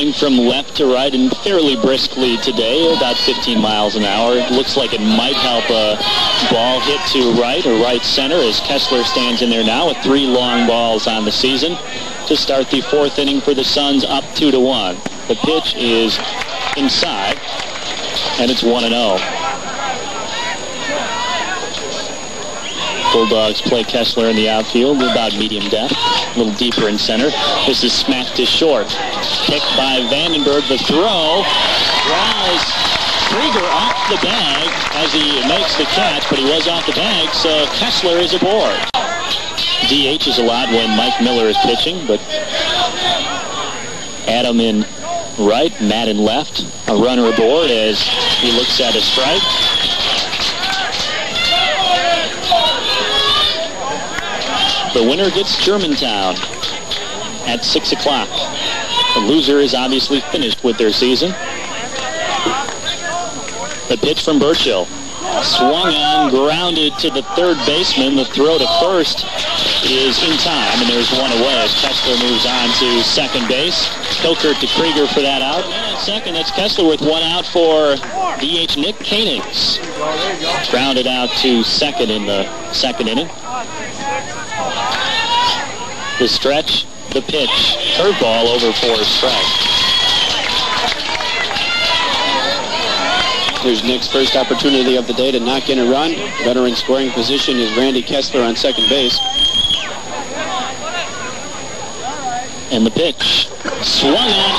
moving from left to right and fairly briskly today, about 15 miles an hour. It looks like it might help a ball hit to right or right center as Kessler stands in there now with 3 long balls on the season to start the 4th inning for the Suns, up 2-1. The pitch is inside, and it's 1-0. Bulldogs play Kessler in the outfield, about medium depth, a little deeper in center. This is smacked to short. Picked by Vandenberg. The throw draws Krieger off the bag as he makes the catch, but he was off the bag, so Kessler is aboard. DH is allowed when Mike Miller is pitching, but Adam in right, Matt in left. A runner aboard as he looks at a strike. The winner gets Germantown at 6 o'clock. The loser is obviously finished with their season. The pitch from Burchill. Swung on, grounded to the third baseman. The throw to first is in time, and there's one away as Kessler moves on to second base. Hilkert to Krieger for that out. And at second, that's Kessler with one out for DH Nick Koenigs. Grounded out to second in the second inning. The stretch, the pitch, curveball over for a strike. Here's Nick's first opportunity of the day to knock in a run. Veteran scoring position is Randy Kessler on second base. And the pitch, swung on,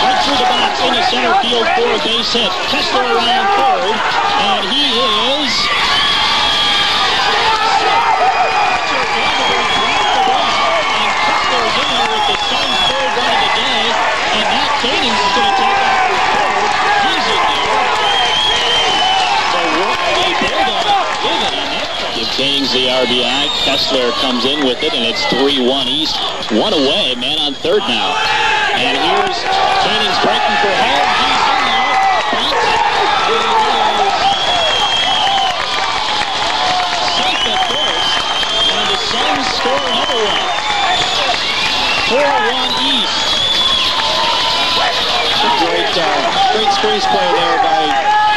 right through the box into center field for a base hit. Kessler around third, and he is... The Suns' third run of the day, and Matt Koenigs is going to take off for third. He's in there. The Bulldogs give it on that. Give Koenigs the RBI. Kessler comes in with it, and it's 3-1 East. One away, man on third now. And here's Koenigs breaking for home. He's in there. Safe at first, and the Suns score another one. 4-1 East. Great squeeze play there by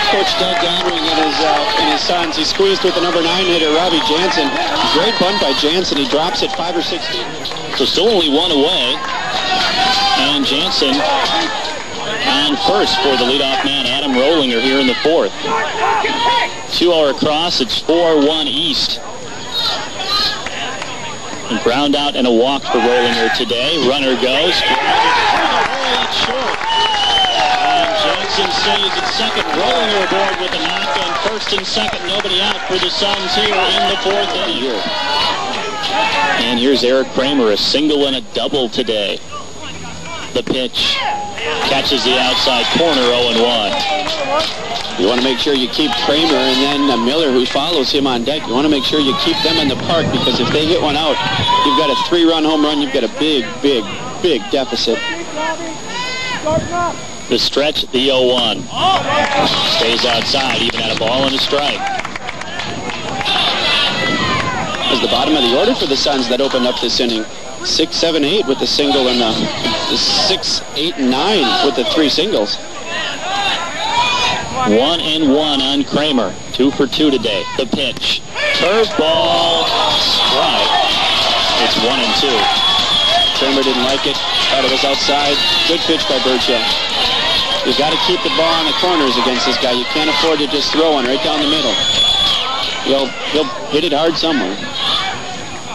Coach Doug Godring and his sons. He squeezed with the number 9 hitter, Robbie Jansen. Great bunt by Jansen. He drops it 5 or 6 feet. So still only one away. And Jansen on first for the leadoff man, Adam Rollinger, here in the 4th. 2-hour across. It's 4-1 East. And ground out and a walk for Rollinger today. Runner goes. Short. And Jansen stays at second. Rollinger aboard with a knock, and first and second, nobody out for the Suns here in the 4th inning. And here's Eric Kramer, a single and a double today. The pitch catches the outside corner, 0-1. You want to make sure you keep Kramer and then Miller, who follows him on deck. You want to make sure you keep them in the park, because if they hit one out, you've got a 3-run home run. You've got a big, big, big deficit. The stretch, the 0-1. Stays outside, even at a ball and a strike. As the bottom of the order for the Suns that opened up this inning. 6, 7, 8 with the single, and the 6, 8, and 9 with the 3 singles. 1-1 on Kramer. 2 for 2 today. The pitch. Curveball. Strike. It's 1-2. Kramer didn't like it. Thought it was outside. Good pitch by Burchill. You've got to keep the ball on the corners against this guy. You can't afford to just throw one right down the middle. He'll hit it hard somewhere.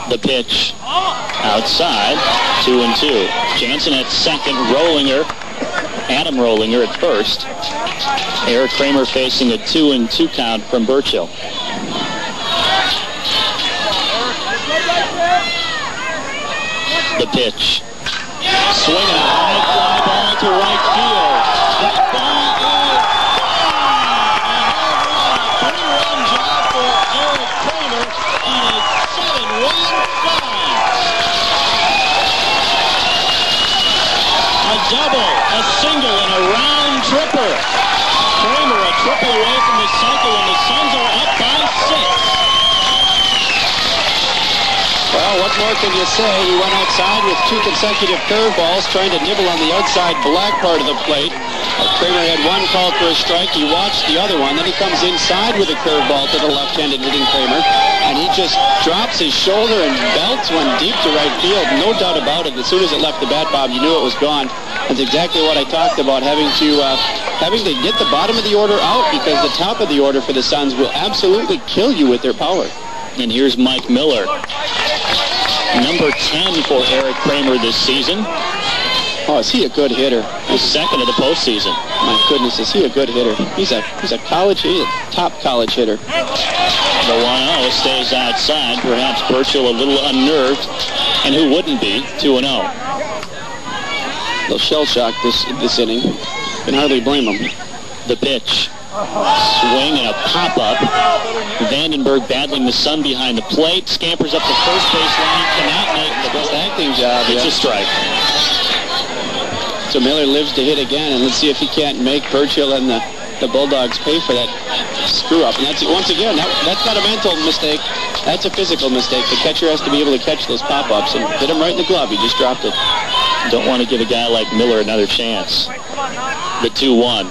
The pitch. Outside. 2-2. Jansen at second. Rollinger. Adam Rollinger at first. Eric Kramer facing a 2-2 count from Burchill. The pitch. Swinging a high fly ball to right field. That ball is gone. A three-run job for Eric Kramer on a 7-1 fly. A double, a single, and a round tripper. Kramer a triple away from the cycle, and the Suns are up by 6. Well, what more more can you say? He went outside with 2 consecutive curveballs, trying to nibble on the outside black part of the plate. Kramer had one called for a strike. He watched the other one. Then he comes inside with a curveball to the left-handed hitting Kramer, and he just drops his shoulder and belts one deep to right field. No doubt about it. As soon as it left the bat, Bob, you knew it was gone. That's exactly what I talked about, having to get the bottom of the order out, because the top of the order for the Suns will absolutely kill you with their power. And here's Mike Miller. Number 10 for Eric Kramer this season. Oh, is he a good hitter? His second of the postseason. My goodness, is he a good hitter? He's a top college hitter. The 1-0 stays outside. Perhaps Burchill a little unnerved. And who wouldn't be? 2-0. A little shell shock this inning. Can hardly blame him. The pitch. Swing and a pop-up. Vandenberg battling the sun behind the plate. Scampers up the first baseline. Cannot make the best acting job. It's a strike. So Miller lives to hit again, and let's see if he can't make Burchill and the Bulldogs pay for that screw-up. And that's, once again, that's not a mental mistake. That's a physical mistake. The catcher has to be able to catch those pop-ups, and hit him right in the glove. He just dropped it. Don't want to give a guy like Miller another chance. The 2-1.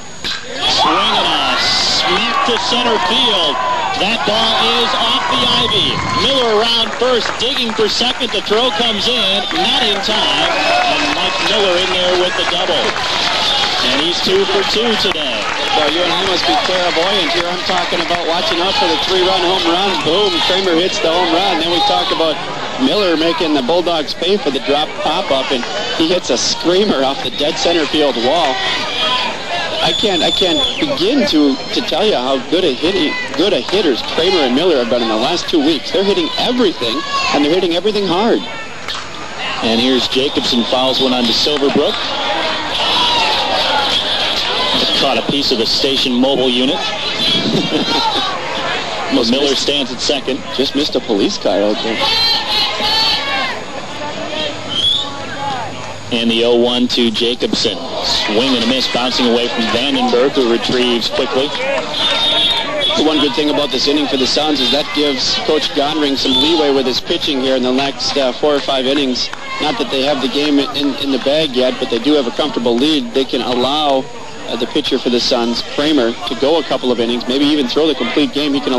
Swing and a smack to center field. That ball is off the ivy. Miller around first, digging for second. The throw comes in, not in time. And Mike Miller in there with the double. And he's 2 for 2 today. Well, you and I must be clairvoyant here. I'm talking about watching out for the 3-run home run. Boom, Kramer hits the home run. Then we talk about Miller making the Bulldogs pay for the drop pop-up, and he hits a screamer off the dead center field wall. I can't begin to tell you how good a hitters Kramer and Miller have been in the last 2 weeks. They're hitting everything, and they're hitting everything hard. And here's Jacobson, fouls one onto Silverbrook. Caught a piece of the station mobile unit. Miller stands at second. Just missed a police car out there. And the 0-1 to Jacobson. Swing and a miss, bouncing away from Vandenberg, who retrieves quickly. The one good thing about this inning for the Suns is that gives Coach Gonring some leeway with his pitching here in the next 4 or 5 innings. Not that they have the game in the bag yet, but they do have a comfortable lead. They can allow the pitcher for the Suns, Kramer, to go a couple of innings, maybe even throw the complete game. He can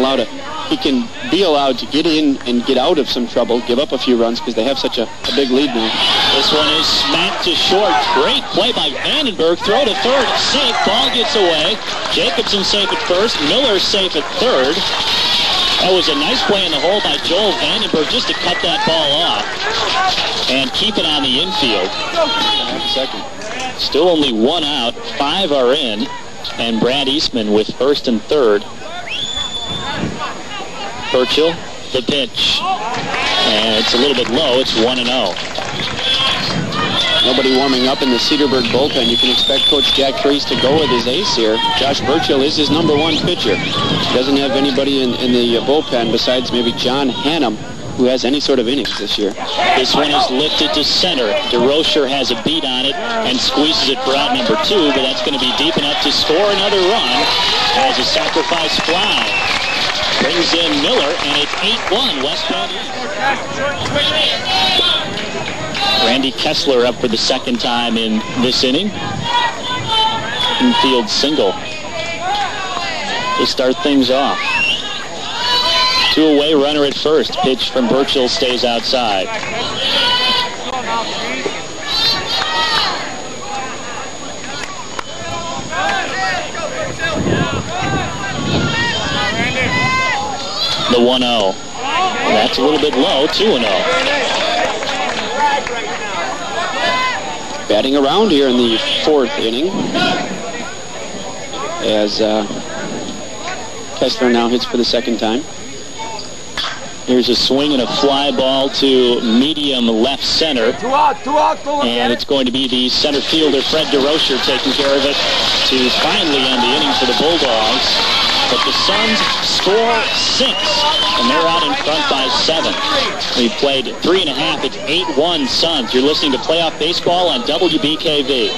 be allowed to get in and get out of some trouble, give up a few runs, because they have such a big lead now. This one is smacked to short. Great play by Vandenberg. Throw to third. Safe. Ball gets away. Jacobson safe at first. Miller safe at third. That was a nice play in the hole by Joel Vandenberg just to cut that ball off and keep it on the infield. Second. Still only 1 out. 5 are in. And Brad Eastman with first and third. Burchill, the pitch. And it's a little bit low. It's 1-0. Nobody warming up in the Cedarburg bullpen. You can expect Coach Jack Freese to go with his ace here. Josh Burchill is his number 1 pitcher. He doesn't have anybody in the bullpen besides maybe John Hannum, who has any sort of innings this year. This one is lifted to center. DeRocher has a beat on it and squeezes it for out number 2, but that's going to be deep enough to score another run as a sacrifice fly. Brings in Miller, and it's 8-1 West Bend. Randy Kessler up for the second time in this inning. Infield single to start things off. 2 away, runner at first. Pitch from Burchill stays outside. The 1-0. That's a little bit low. 2-0. Batting around here in the 4th inning as Kessler now hits for the second time. Here's a swing and a fly ball to medium left center. And it's going to be the center fielder, Fred DeRocher, taking care of it to finally end the inning for the Bulldogs. But the Suns score 6, and they're out in front by 7. We played 3.5. It's 8-1 Suns. You're listening to Playoff Baseball on WBKV.